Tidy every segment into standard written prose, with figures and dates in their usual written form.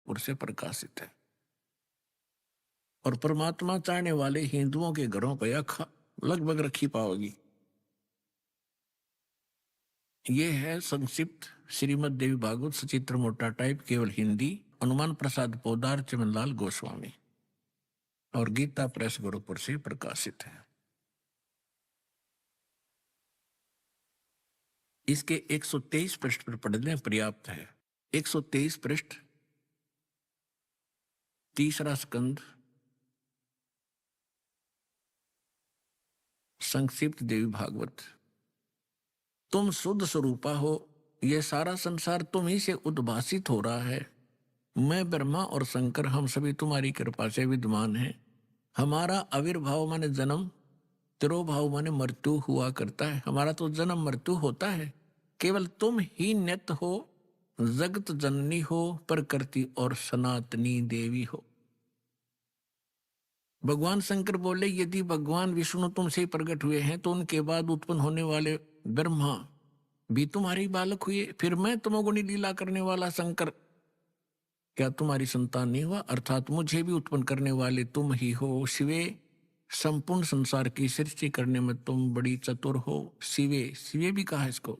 गोरखपुर से प्रकाशित है। और परमात्मा चाहने वाले हिंदुओं के घरों पर यह लगभग रखी पाओगी। ये है संक्षिप्त श्रीमद देवी भागवत सचित्र मोटा टाइप, केवल हिंदी, हनुमान प्रसाद पोदार, चमनलाल गोस्वामी, और गीता प्रेस गोरखपुर से प्रकाशित है। इसके 123 पृष्ठ पर पढ़ने पर्याप्त है। 123 पृष्ठ, तीसरा स्कंद, संक्षिप्त देवी भागवत। तुम शुद्ध स्वरूपा हो, यह सारा संसार तुम ही से उद्भासित हो रहा है। मैं ब्रह्मा और शंकर हम सभी तुम्हारी कृपा से विद्यमान हैं। हमारा आविर्भाव माने जन्म, तिरोभाव माने मृत्यु हुआ करता है। हमारा तो जन्म मृत्यु होता है, केवल तुम ही नित्य हो, जगत जननी हो, प्रकृति और सनातनी देवी हो। भगवान शंकर बोले, यदि भगवान विष्णु तुमसे प्रकट हुए हैं तो उनके बाद उत्पन्न होने वाले ब्रह्मा भी तुम्हारे बालक हुए, फिर मैं तमोगुणी लीला करने वाला शंकर क्या तुम्हारी संतान नहीं हुआ? अर्थात मुझे भी उत्पन्न करने वाले तुम ही हो। शिवे, संपूर्ण संसार की सृष्टि करने में तुम बड़ी चतुर हो। शिवे, शिवे भी कहा इसको।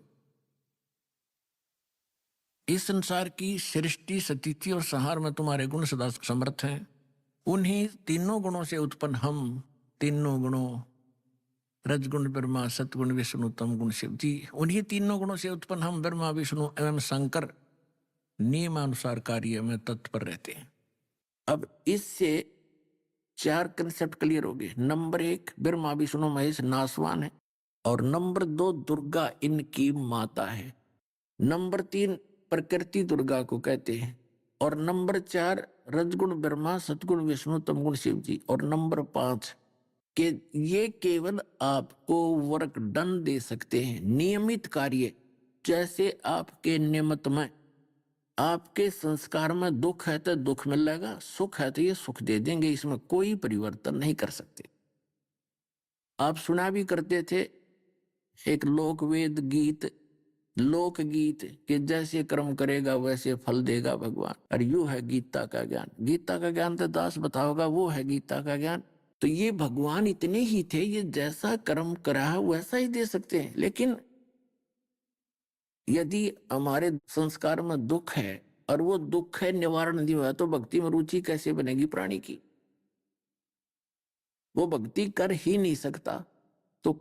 इस संसार की सृष्टि, स्थिति और संहार में तुम्हारे गुण सदा समर्थ हैं। उन्हीं तीनों गुणों से उत्पन्न हम, तीनों गुणों, रजगुण ब्रह्मा, सतगुण विष्णु, तम गुण शिव जी, उन्हीं तीनों गुणों से उत्पन्न हम ब्रह्मा, विष्णु एवं शंकर नियमानुसार कार्य में तत्पर रहते हैं। अब इससे 4 कंसेप्ट क्लियर हो गए। नंबर 1, ब्रह्मा विष्णु महेश नासवान है, और नंबर 2, दुर्गा इनकी माता है। नंबर 3, प्रकृति दुर्गा को कहते हैं, और नंबर 4, रजगुण ब्रह्मा, सतगुण विष्णु, तमगुण शिव जी, और नंबर 5 के ये केवल आपको वर्क डन दे सकते हैं, नियमित कार्य। जैसे आपके नियमित में, आपके संस्कार में दुख है तो दुख मिलेगा, सुख है तो ये सुख दे देंगे, इसमें कोई परिवर्तन नहीं कर सकते। आप सुना भी करते थे एक लोकवेद गीत, लोकगीत के जैसे कर्म करेगा वैसे फल देगा भगवान, और यू है गीता का ज्ञान। गीता का ज्ञान तो दास बताओगा, वो है गीता का ज्ञान। तो ये भगवान इतने ही थे, ये जैसा कर्म करा है वैसा ही दे सकते हैं। लेकिन यदि हमारे संस्कार में दुख है और वो दुख है निवारण नहीं हुआ, तो भक्ति में रुचि कैसे बनेगी प्राणी की? वो भक्ति कर ही नहीं सकता।